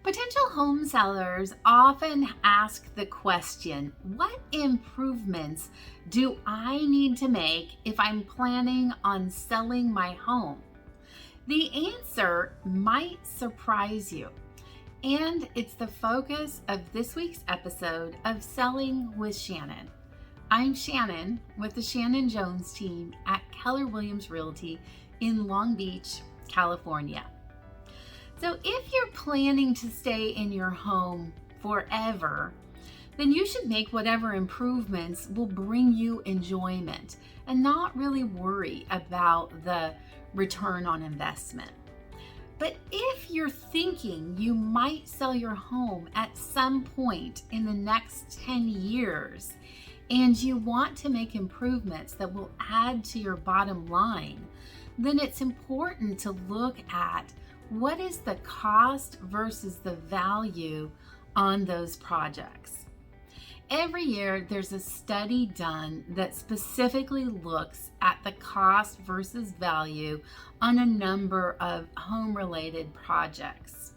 Potential home sellers often ask the question, what improvements do I need to make if I'm planning on selling my home? The answer might surprise you, and it's the focus of this week's episode of Selling with Shannon. I'm Shannon with the Shannon Jones Team at Keller Williams Realty in Long Beach, California. So if you're planning to stay in your home forever, then you should make whatever improvements will bring you enjoyment and not really worry about the return on investment. But if you're thinking you might sell your home at some point in the next 10 years and you want to make improvements that will add to your bottom line, then it's important to look at what is the cost versus the value on those projects. Every year, there's a study done that specifically looks at the cost versus value on a number of home-related projects.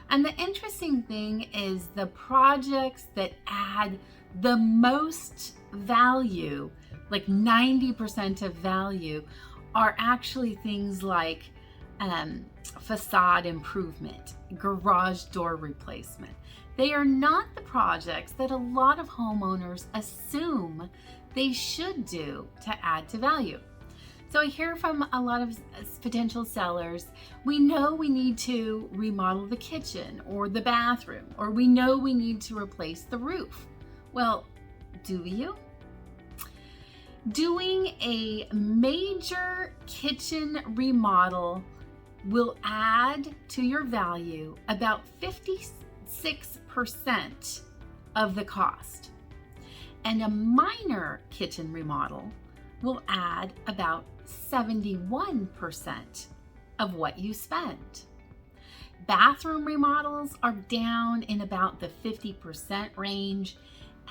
And the interesting thing is the projects that add the most value, like 90% of value, are actually things like facade improvement, garage door replacement. They are not the projects that a lot of homeowners assume they should do to add to value. So I hear from a lot of potential sellers, we know we need to remodel the kitchen or the bathroom, or we know we need to replace the roof. Well, do you? Doing a major kitchen remodel will add to your value about 56% of the cost. And a minor kitchen remodel will add about 71% of what you spend. Bathroom remodels are down in about the 50% range,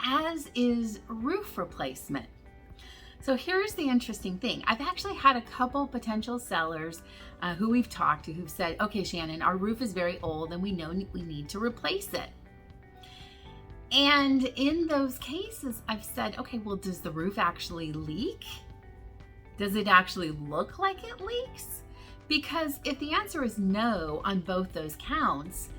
as is roof replacement. So here's the interesting thing. I've actually had a couple potential sellers who we've talked to who've said, okay, Shannon, our roof is very old and we know we need to replace it. And in those cases, I've said, okay, well, does the roof actually leak? Does it actually look like it leaks? Because if the answer is no on both those counts,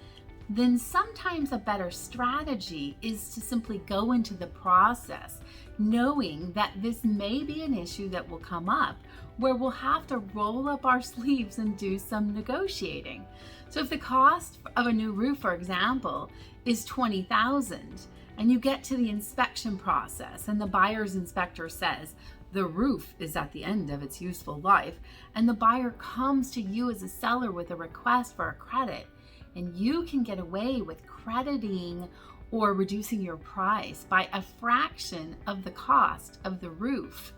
then sometimes a better strategy is to simply go into the process knowing that this may be an issue that will come up where we'll have to roll up our sleeves and do some negotiating. So if the cost of a new roof, for example, is $20,000 and you get to the inspection process and the buyer's inspector says the roof is at the end of its useful life, and the buyer comes to you as a seller with a request for a credit, and you can get away with crediting or reducing your price by a fraction of the cost of the roof,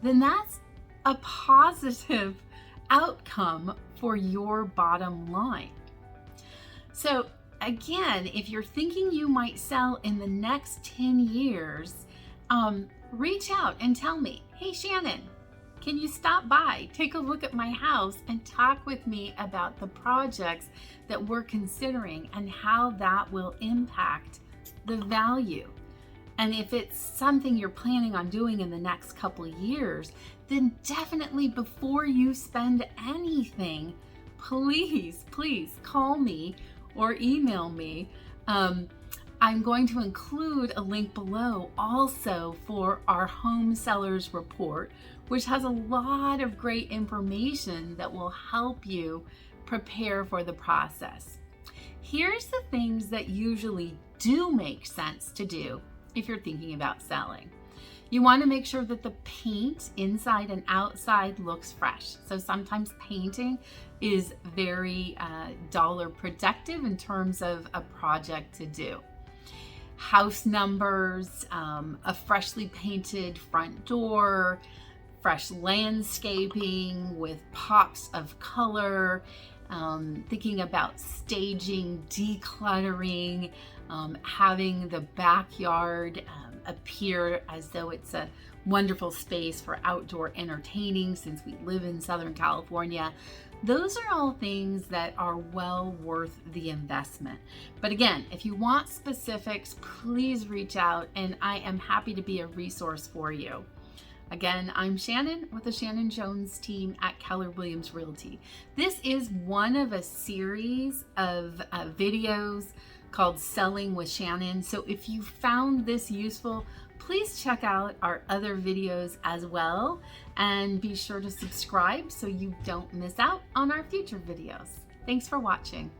then that's a positive outcome for your bottom line. So again, if you're thinking you might sell in the next 10 years, reach out and tell me, hey Shannon, can you stop by, take a look at my house and talk with me about the projects that we're considering and how that will impact the value. And if it's something you're planning on doing in the next couple of years, then definitely before you spend anything, please call me or email me. I'm going to include a link below also for our home sellers report, which has a lot of great information that will help you prepare for the process. Here's the things that usually do make sense to do if you're thinking about selling. You want to make sure that the paint inside and outside looks fresh. So sometimes painting is very dollar productive in terms of a project to do. House numbers, a freshly painted front door, fresh landscaping with pops of color, thinking about staging, decluttering, having the backyard appear as though it's a wonderful space for outdoor entertaining since we live in Southern California. Those are all things that are well worth the investment. But again, if you want specifics, please reach out and I am happy to be a resource for you. Again, I'm Shannon with the Shannon Jones Team at Keller Williams Realty. This is one of a series of videos called Selling with Shannon. So if you found this useful, please check out our other videos as well, and be sure to subscribe so you don't miss out on our future videos. Thanks for watching.